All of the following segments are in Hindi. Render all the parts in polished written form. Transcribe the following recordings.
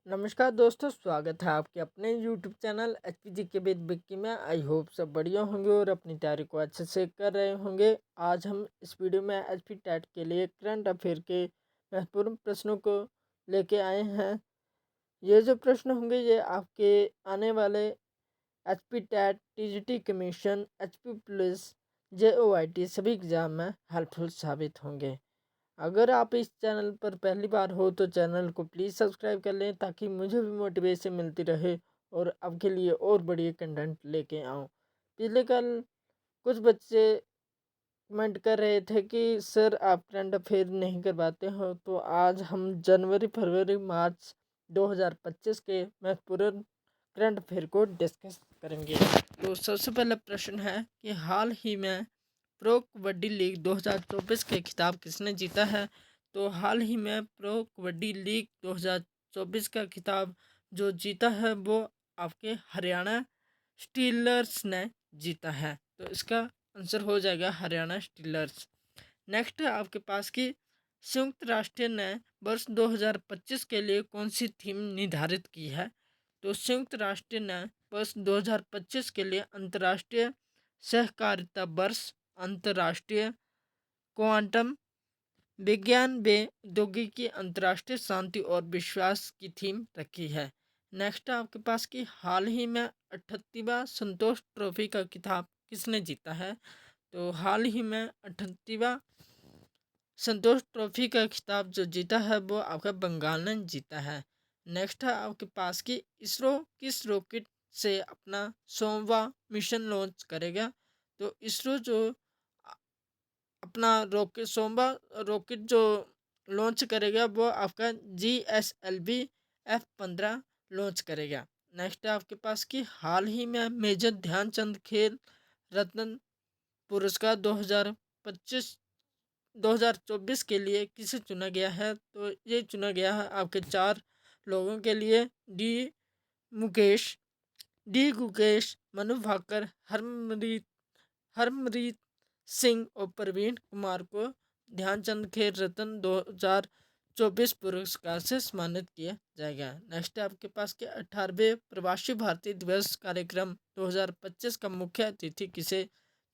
नमस्कार दोस्तों, स्वागत है आपके अपने यूट्यूब चैनल एचपीजी के विद विक्की में। आई होप सब बढ़िया होंगे और अपनी तैयारी को अच्छे से कर रहे होंगे। आज हम इस वीडियो में एचपी टैट के लिए करंट अफेयर के महत्वपूर्ण प्रश्नों को लेके आए हैं। ये जो प्रश्न होंगे ये आपके आने वाले HP TET, TGT commission, HP police, JOIT सभी एग्जाम में हेल्पफुल साबित होंगे। अगर आप इस चैनल पर पहली बार हो तो चैनल को प्लीज़ सब्सक्राइब कर लें ताकि मुझे भी मोटिवेशन मिलती रहे और आपके लिए और बढ़िया कंटेंट लेके आऊँ। पिछले कल कुछ बच्चे कमेंट कर रहे थे कि सर आप करंट अफेयर नहीं करवाते हो, तो आज हम जनवरी, फरवरी, मार्च 2025 के महत्वपूर्ण करंट अफेयर को डिस्कस करेंगे। तो सबसे पहला प्रश्न है कि हाल ही में प्रो कबड्डी लीग 2024 के खिताब किसने जीता है। तो हाल ही में प्रो कबड्डी लीग 2024 का खिताब जो जीता है वो आपके हरियाणा स्टीलर्स ने जीता है। तो इसका आंसर हो जाएगा हरियाणा स्टीलर्स। नेक्स्ट है आपके पास कि संयुक्त राष्ट्र ने वर्ष 2025 के लिए कौन सी थीम निर्धारित की है। तो संयुक्त राष्ट्र ने वर्ष 2025 के लिए अंतर्राष्ट्रीय सहकारिता वर्ष, अंतर्राष्ट्रीय क्वांटम विज्ञान व प्रौद्योगिकी, अंतर्राष्ट्रीय शांति और विश्वास की थीम रखी है। नेक्स्ट आपके पास कि हाल ही में 38वां संतोष ट्रॉफी का खिताब किसने जीता है। तो हाल ही में 38वां संतोष ट्रॉफी का खिताब जो जीता है वो आपका बंगाल ने जीता है। नेक्स्ट है आपके पास कि इसरो किस रॉकेट से अपना 100वां मिशन लॉन्च करेगा। तो इसरो जो अपना रॉकेट 100वां रॉकेट जो लॉन्च करेगा वो आपका GSLV F-15 लॉन्च करेगा। नेक्स्ट है आपके पास कि हाल ही में मेजर ध्यानचंद खेल रत्न पुरस्कार 2025 2024 के लिए किसे चुना गया है। तो ये चुना गया है आपके 4 लोगों के लिए, मुकेश डी गुकेश, मनु भाकर, हरमरीत सिंह और प्रवीण कुमार को ध्यानचंद खेल रत्न 2024 पुरस्कार से सम्मानित किया जाएगा। नेक्स्ट आपके पास के 18वें प्रवासी भारतीय दिवस कार्यक्रम 2025 का मुख्य अतिथि किसे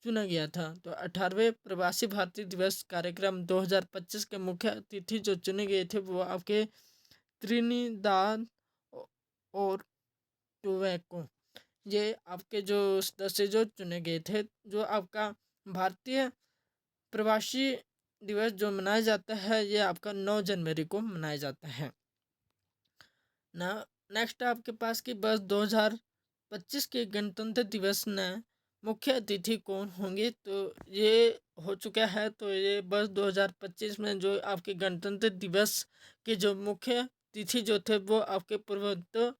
चुना गया था। तो 18वें प्रवासी भारतीय दिवस कार्यक्रम 2025 के मुख्य अतिथि जो चुने गए थे वो आपके त्रिनिदाद और टोबैगो, ये आपके जो सदस्य जो चुने गए थे। जो आपका भारतीय प्रवासी दिवस जो मनाया जाता है ये आपका 9 जनवरी को मनाया जाता है ना। नेक्स्ट आपके पास की बस 2025 के गणतंत्र दिवस ने मुख्य अतिथि कौन होंगे। तो ये हो चुका है। तो ये बस 2025 में जो आपके गणतंत्र दिवस के जो मुख्य अतिथि जो थे वो आपके पूर्वोत्तर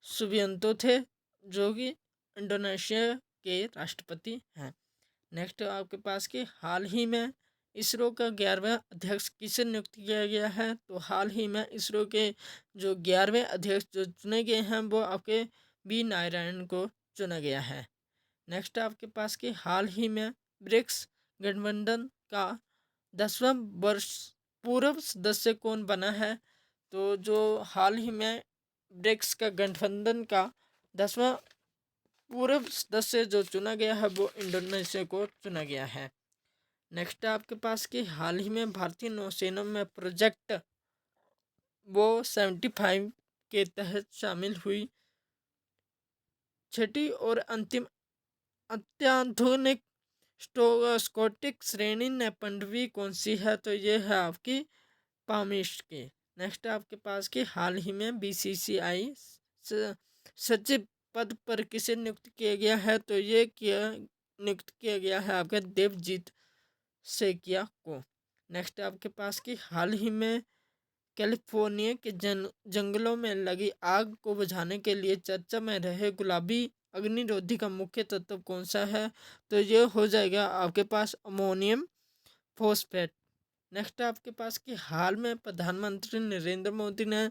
सुबियांतो थे, जो कि इंडोनेशिया के राष्ट्रपति हैं। नेक्स्ट आपके पास कि हाल ही में इसरो का 11वां अध्यक्ष किसे नियुक्त किया गया है। तो हाल ही में इसरो के जो 11वें अध्यक्ष जो चुने गए हैं वो आपके बी नारायण को चुना गया है। नेक्स्ट आपके पास कि हाल ही में ब्रिक्स गठबंधन का 10वां वर्ष पूर्व सदस्य कौन बना है। तो जो हाल ही में ब्रिक्स का गठबंधन का 10वां पूर्व सदस्य जो चुना गया है वो इंडोनेशिया को चुना गया है। नेक्स्ट आपके पास कि हाल ही में भारतीय नौसेना में प्रोजेक्ट वो 75 के तहत शामिल हुई छठी और अंतिम अत्याधुनिक स्कोटिक श्रेणी नैपंडवी कौन सी है। तो ये है आपकी पामिश की। नेक्स्ट आपके पास कि हाल ही में BCCI सचिव पद पर किसे नियुक्त किया गया है। तो ये नियुक्त किया गया है आपके देवजीत सेकिया को। नेक्स्ट आपके पास कि हाल ही में कैलिफोर्निया के जंगलों में लगी आग को बुझाने के लिए चर्चा में रहे गुलाबी अग्निरोधी का मुख्य तत्व कौन सा है। तो ये हो जाएगा आपके पास अमोनियम फॉस्फेट। नेक्स्ट आपके पास कि हाल में प्रधानमंत्री नरेंद्र मोदी ने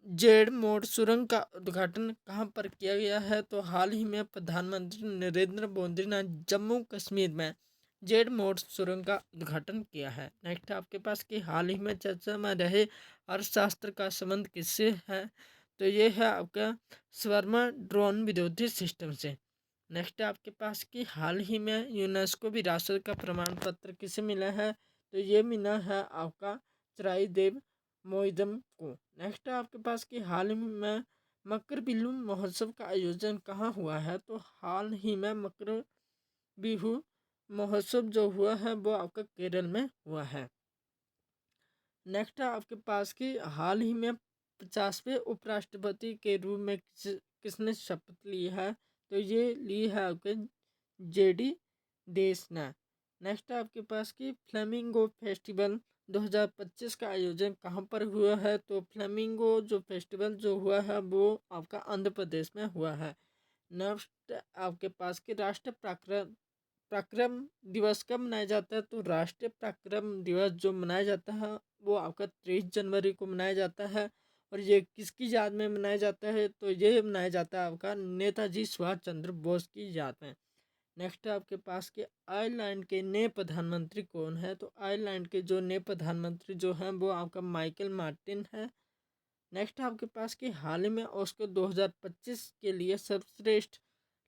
जेड मोड सुरंग का उद्घाटन कहां पर किया गया है। तो हाल ही में प्रधानमंत्री नरेंद्र मोदी ने जम्मू कश्मीर में जेड मोड सुरंग का उद्घाटन किया है। नेक्स्ट आपके पास कि हाल ही में चर्चा में रहे अर्थशास्त्र का संबंध किससे है, तो ये है आपका स्वर्मा ड्रोन विरोधी सिस्टम से। नेक्स्ट आपके पास कि हाल ही में यूनेस्को विरासत का प्रमाण पत्र किसे मिला है, तो ये मिला है आपका चराइदेव मोइदम को। नेक्स्ट आपके पास कि हाल ही में मकर बिहू महोत्सव का आयोजन कहाँ हुआ है, तो हाल ही में मकर बिहू महोत्सव जो हुआ है वो आपका केरल में हुआ है। नेक्स्ट आपके पास कि हाल ही में 50वें उपराष्ट्रपति के रूप में किसने शपथ ली है, तो ये ली है आपके जेडी देश ने। नेक्स्ट आपके पास कि फ्लेमिंगो फेस्टिवल 2025 का आयोजन कहाँ पर हुआ है, तो फ्लेमिंगो जो फेस्टिवल जो हुआ है वो आपका आंध्र प्रदेश में हुआ है। नेक्स्ट आपके पास कि राष्ट्रीय पराक्रम दिवस कब मनाया जाता है, तो राष्ट्रीय पराक्रम दिवस जो मनाया जाता है वो आपका 23 जनवरी को मनाया जाता है। और ये किसकी याद में मनाया जाता है, तो ये मनाया जाता है आपका नेताजी सुभाष चंद्र बोस की याद में। नेक्स्ट आपके पास के आयरलैंड के नए प्रधानमंत्री कौन है, तो आयरलैंड के जो नए प्रधानमंत्री जो हैं वो आपका माइकल मार्टिन है। नेक्स्ट आपके पास कि हाल ही में ऑस्कर 2025 के लिए सर्वश्रेष्ठ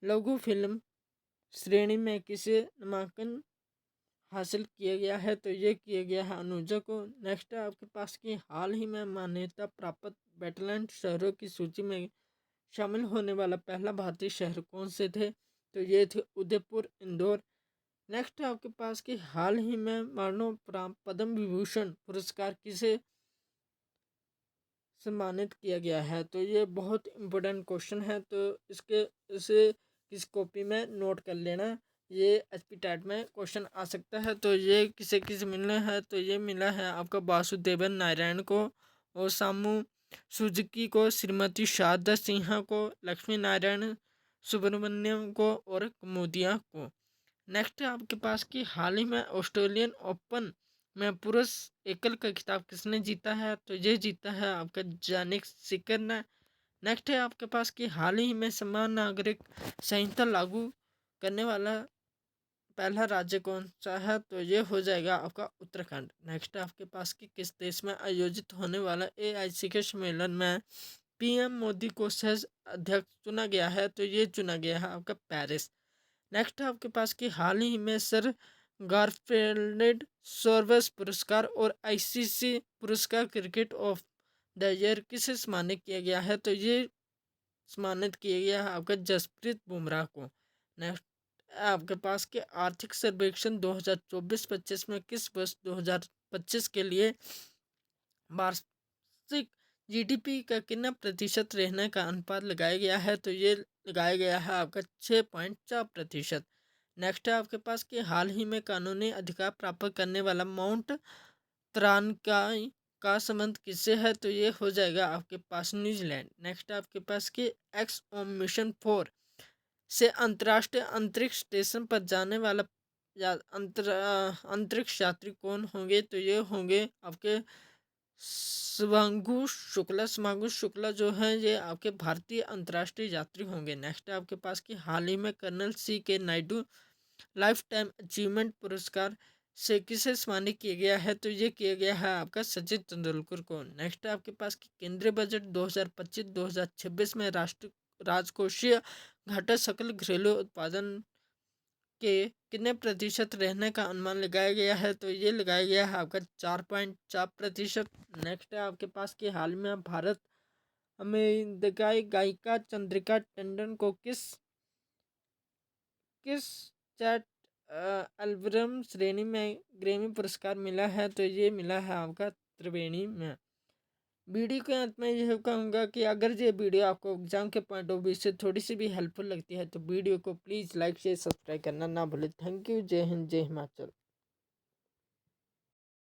लघु फिल्म श्रेणी में किसे नामांकन हासिल किया गया है, तो ये किया गया है अनुजा को। नेक्स्ट है आपके पास कि हाल ही में मान्यता प्राप्त वेटलैंड शहरों की सूची में शामिल होने वाला पहला भारतीय शहर कौन से थे, तो ये थे उदयपुर, इंदौर। नेक्स्ट है आपके पास कि हाल ही में मरणोपरांत पद्म विभूषण पुरस्कार किसे सम्मानित किया गया है, तो ये बहुत इम्पोर्टेंट क्वेश्चन है, तो इसे किस कॉपी में नोट कर लेना। ये एचपी टैट में क्वेश्चन आ सकता है। तो ये किसे किसे मिलना है, तो ये मिला है आपका वासुदेवन नारायण को और सामू सुजुकी को, श्रीमती शारदा सिन्हा को, लक्ष्मी नारायण सुब्रमण्यम को और कुमुदिया को। नेक्स्ट है आपके पास कि हाल ही में ऑस्ट्रेलियन ओपन में पुरुष एकल का खिताब किसने जीता है, तो ये जीता है आपका जानिक सिकर ने। नेक्स्ट है आपके पास कि हाल ही में समान नागरिक संहिता लागू करने वाला पहला राज्य कौन सा है, तो ये हो जाएगा आपका उत्तराखंड। नेक्स्ट है आपके पास कि किस देश में आयोजित होने वाला AIC के सम्मेलन में PM मोदी को सह अध्यक्ष चुना गया है, तो ये चुना गया है आपका पेरिस। नेक्स्ट है आपके पास कि हाल ही में सर गारफील्ड सोबर्स पुरस्कार और ICC पुरस्कार क्रिकेट ऑफ द ईयर किसे सम्मानित किया गया है, तो ये सम्मानित किया गया है आपका जसप्रीत बुमराह को। नेक्स्ट आपके पास के आर्थिक सर्वेक्षण 2024-25 में किस वर्ष 2025 के लिए वार्षिक GDP का कितना प्रतिशत रहने का अनुपात लगाया गया है, तो ये लगाया गया है आपका 6.4%। नेक्स्ट है आपके पास कि हाल ही में कानूनी अधिकार प्राप्त करने वाला माउंट त्रानकाई का संबंध किससे है, तो ये हो जाएगा आपके पास न्यूजीलैंड। नेक्स्ट आपके पास कि एक्सओम मिशन 4 से अंतर्राष्ट्रीय अंतरिक्ष स्टेशन पर जाने वाला अंतरिक्ष यात्री कौन होंगे, तो ये होंगे आपके शुभांगु शुक्ला जो हैं ये आपके भारतीय अंतर्राष्ट्रीय यात्री होंगे। नेक्स्ट है आपके पास कि हाल ही में colonel CK Naidu life time achievement पुरस्कार से किसे सम्मानित किया गया है, तो ये किया गया है आपका सचिन तेंदुलकर को। नेक्स्ट है आपके पास कि केंद्रीय बजट 2025-2026 में राजकोषीय घाटा सकल घरेलू उत्पादन के कितने प्रतिशत रहने का अनुमान लगाया गया है, तो ये लगाया गया है आपका 4.4%। नेक्स्ट है आपके पास कि हाल में भारत अमेरिकी गायिका चंद्रिका टंडन को किस चैट एल्बम श्रेणी में ग्रैमी पुरस्कार मिला है, तो ये मिला है आपका त्रिवेणी में। वीडियो के अंत में यह कहूँगा कि अगर ये वीडियो आपको एग्जाम के पॉइंट ऑफ व्यू से थोड़ी सी भी हेल्पफुल लगती है तो वीडियो को प्लीज़ लाइक शेयर सब्सक्राइब करना ना भूलें। Thank you. जय हिंद, जय हिमाचल।